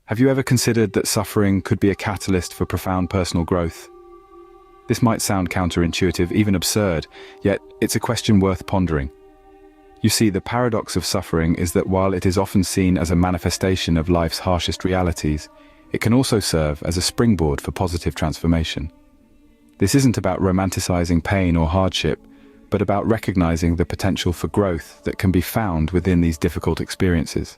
Have you ever considered that suffering could be a catalyst for profound personal growth? This might sound counterintuitive, even absurd, yet it's a question worth pondering. You see, the paradox of suffering is that while it is often seen as a manifestation of life's harshest realities, it can also serve as a springboard for positive transformation. This isn't about romanticizing pain or hardship, but about recognizing the potential for growth that can be found within these difficult experiences.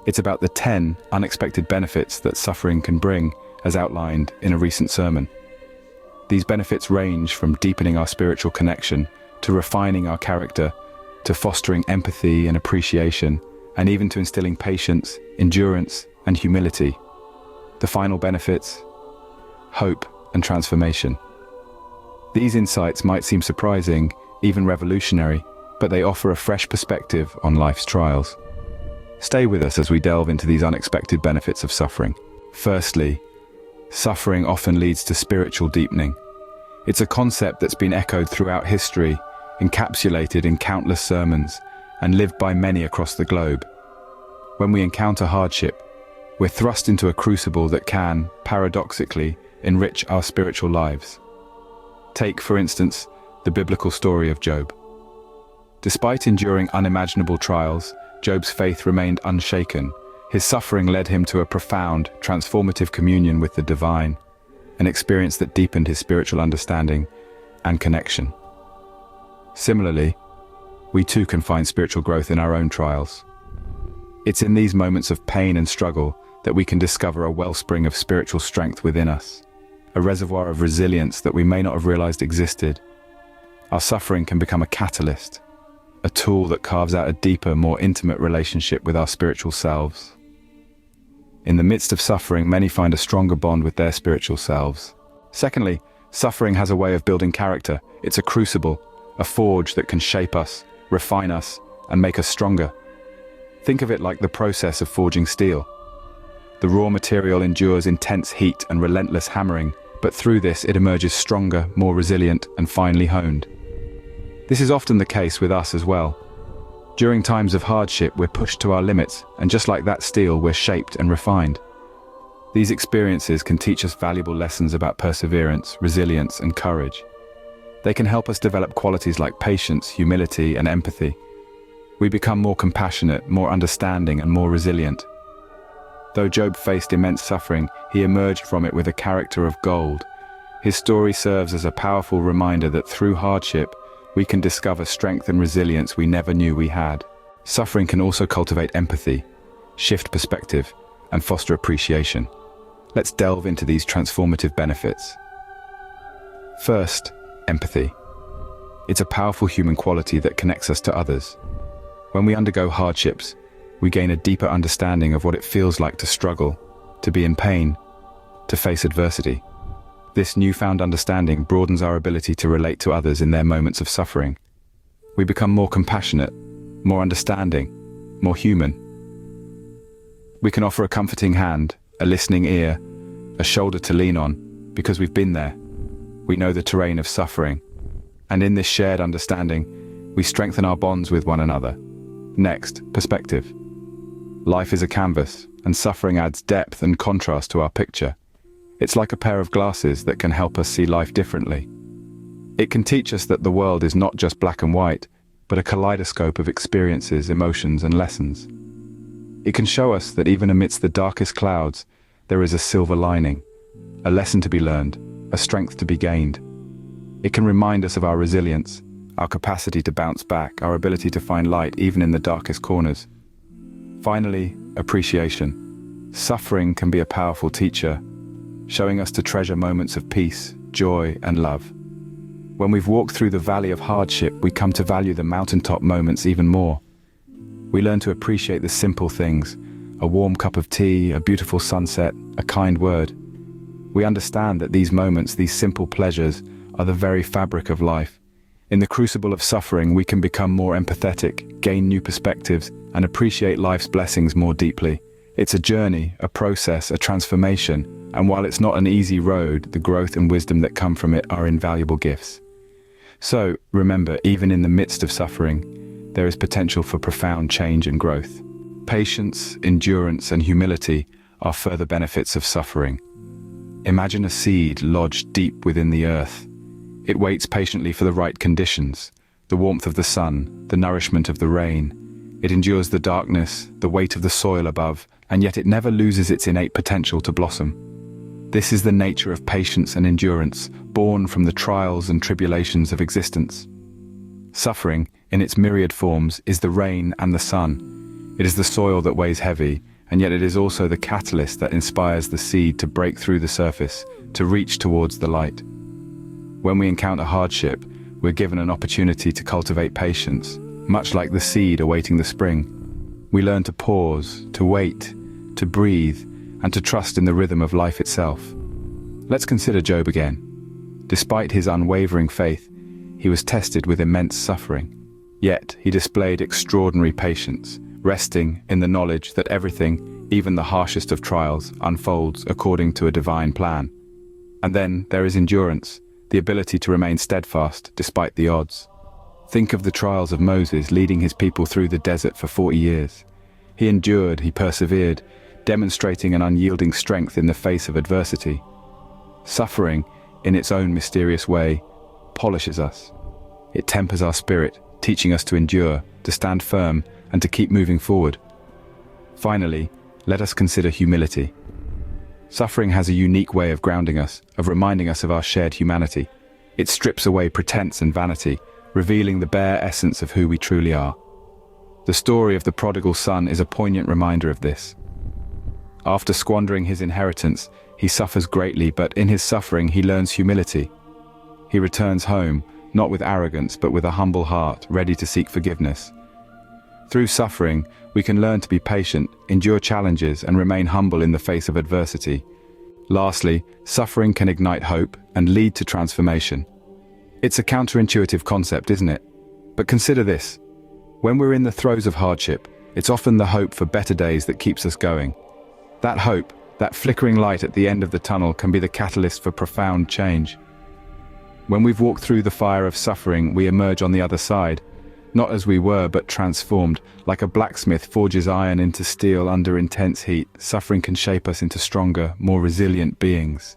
It's about the 10 unexpected benefits that suffering can bring, as outlined in a recent sermon. These benefits range from deepening our spiritual connection, to refining our character, to fostering empathy and appreciation, and even to instilling patience, endurance, and humility. The final benefits: hope and transformation. These insights might seem surprising, even revolutionary, but they offer a fresh perspective on life's trials. Stay with us as we delve into these unexpected benefits of suffering. Firstly, suffering often leads to spiritual deepening. It's a concept that's been echoed throughout history, encapsulated in countless sermons, and lived by many across the globe. When we encounter hardship, we're thrust into a crucible that can, paradoxically, enrich our spiritual lives. Take, for instance, the biblical story of Job. Despite enduring unimaginable trials, Job's faith remained unshaken. His suffering led him to a profound, transformative communion with the divine, an experience that deepened his spiritual understanding and connection. Similarly, we too can find spiritual growth in our own trials. It's in these moments of pain and struggle that we can discover a wellspring of spiritual strength within us, a reservoir of resilience that we may not have realized existed. Our suffering can become a catalyst, a tool that carves out a deeper, more intimate relationship with our spiritual selves. In the midst of suffering, many find a stronger bond with their spiritual selves. Secondly, suffering has a way of building character. It's a crucible, a forge that can shape us, refine us, and make us stronger. Think of it like the process of forging steel. The raw material endures intense heat and relentless hammering, but through this it emerges stronger, more resilient, and finely honed. This is often the case with us as well. During times of hardship, we're pushed to our limits, and just like that steel, we're shaped and refined. These experiences can teach us valuable lessons about perseverance, resilience, and courage. They can help us develop qualities like patience, humility, and empathy. We become more compassionate, more understanding, and more resilient. Though Job faced immense suffering, he emerged from it with a character of gold. His story serves as a powerful reminder that through hardship, we can discover strength and resilience we never knew we had. Suffering can also cultivate empathy, shift perspective, and foster appreciation. Let's delve into these transformative benefits. First, empathy. It's a powerful human quality that connects us to others. When we undergo hardships, we gain a deeper understanding of what it feels like to struggle, to be in pain, to face adversity. This newfound understanding broadens our ability to relate to others in their moments of suffering. We become more compassionate, more understanding, more human. We can offer a comforting hand, a listening ear, a shoulder to lean on, because we've been there. We know the terrain of suffering. And in this shared understanding, we strengthen our bonds with one another. Next, perspective. Life is a canvas, and suffering adds depth and contrast to our picture. It's like a pair of glasses that can help us see life differently. It can teach us that the world is not just black and white, but a kaleidoscope of experiences, emotions, and lessons. It can show us that even amidst the darkest clouds, there is a silver lining, a lesson to be learned, a strength to be gained. It can remind us of our resilience, our capacity to bounce back, our ability to find light even in the darkest corners. Finally, appreciation. Suffering can be a powerful teacher, showing us to treasure moments of peace, joy, and love. When we've walked through the valley of hardship, we come to value the mountaintop moments even more. We learn to appreciate the simple things, a warm cup of tea, a beautiful sunset, a kind word. We understand that these moments, these simple pleasures, are the very fabric of life. In the crucible of suffering, we can become more empathetic, gain new perspectives, and appreciate life's blessings more deeply. It's a journey, a process, a transformation, and while it's not an easy road, the growth and wisdom that come from it are invaluable gifts. So, remember, even in the midst of suffering, there is potential for profound change and growth. Patience, endurance, and humility are further benefits of suffering. Imagine a seed lodged deep within the earth. It waits patiently for the right conditions, the warmth of the sun, the nourishment of the rain. It endures the darkness, the weight of the soil above, and yet it never loses its innate potential to blossom. This is the nature of patience and endurance, born from the trials and tribulations of existence. Suffering, in its myriad forms, is the rain and the sun. It is the soil that weighs heavy, and yet it is also the catalyst that inspires the seed to break through the surface, to reach towards the light. When we encounter hardship, we're given an opportunity to cultivate patience, much like the seed awaiting the spring. We learn to pause, to wait, to breathe, and to trust in the rhythm of life itself. Let's consider Job again. Despite his unwavering faith, he was tested with immense suffering. Yet he displayed extraordinary patience, resting in the knowledge that everything, even the harshest of trials, unfolds according to a divine plan. And then there is endurance, the ability to remain steadfast despite the odds. Think of the trials of Moses leading his people through the desert for 40 years. He endured, he persevered, demonstrating an unyielding strength in the face of adversity. Suffering, in its own mysterious way, polishes us. It tempers our spirit, teaching us to endure, to stand firm, and to keep moving forward. Finally, let us consider humility. Suffering has a unique way of grounding us, of reminding us of our shared humanity. It strips away pretense and vanity, revealing the bare essence of who we truly are. The story of the prodigal son is a poignant reminder of this. After squandering his inheritance, he suffers greatly, but in his suffering he learns humility. He returns home, not with arrogance, but with a humble heart, ready to seek forgiveness. Through suffering, we can learn to be patient, endure challenges, and remain humble in the face of adversity. Lastly, suffering can ignite hope and lead to transformation. It's a counterintuitive concept, isn't it? But consider this. When we're in the throes of hardship, it's often the hope for better days that keeps us going. That hope, that flickering light at the end of the tunnel, can be the catalyst for profound change. When we've walked through the fire of suffering, we emerge on the other side, not as we were, but transformed. Like a blacksmith forges iron into steel under intense heat, suffering can shape us into stronger, more resilient beings.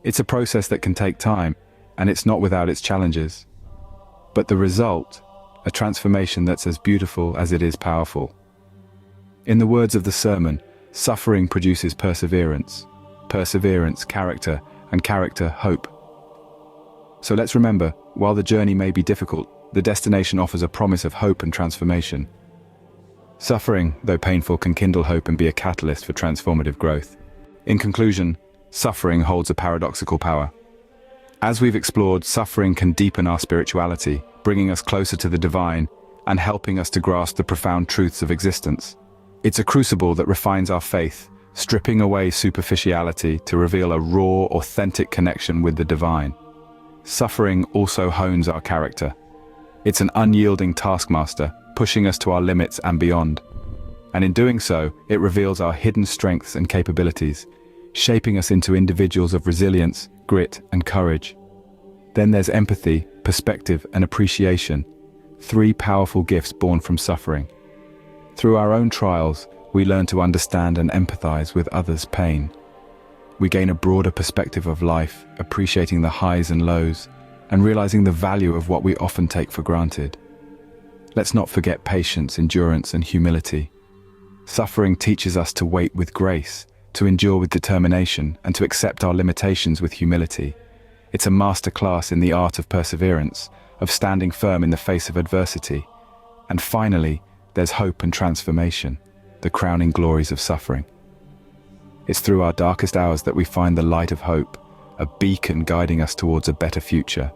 It's a process that can take time, and it's not without its challenges. But the result, a transformation that's as beautiful as it is powerful. In the words of the sermon, suffering produces perseverance, perseverance, character, and character, hope. So let's remember, while the journey may be difficult, the destination offers a promise of hope and transformation. Suffering, though painful, can kindle hope and be a catalyst for transformative growth. In conclusion, suffering holds a paradoxical power. As we've explored, suffering can deepen our spirituality, bringing us closer to the divine and helping us to grasp the profound truths of existence. It's a crucible that refines our faith, stripping away superficiality to reveal a raw, authentic connection with the divine. Suffering also hones our character. It's an unyielding taskmaster, pushing us to our limits and beyond. And in doing so, it reveals our hidden strengths and capabilities, shaping us into individuals of resilience, grit, and courage. Then there's empathy, perspective, and appreciation, three powerful gifts born from suffering. Through our own trials, we learn to understand and empathize with others' pain. We gain a broader perspective of life, appreciating the highs and lows, and realizing the value of what we often take for granted. Let's not forget patience, endurance, and humility. Suffering teaches us to wait with grace, to endure with determination, and to accept our limitations with humility. It's a masterclass in the art of perseverance, of standing firm in the face of adversity. And finally, there's hope and transformation, the crowning glories of suffering. It's through our darkest hours that we find the light of hope, a beacon guiding us towards a better future.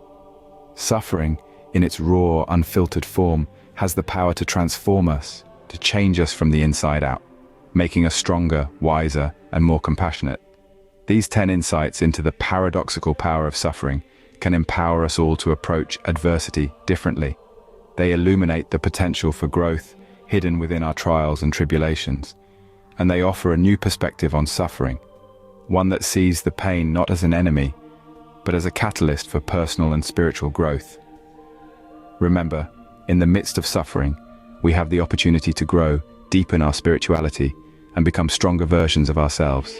Suffering, in its raw, unfiltered form, has the power to transform us, to change us from the inside out, making us stronger, wiser, and more compassionate. These 10 insights into the paradoxical power of suffering can empower us all to approach adversity differently. They illuminate the potential for growth hidden within our trials and tribulations, and they offer a new perspective on suffering, one that sees the pain not as an enemy, but as a catalyst for personal and spiritual growth. Remember, in the midst of suffering, we have the opportunity to grow, deepen our spirituality, and become stronger versions of ourselves.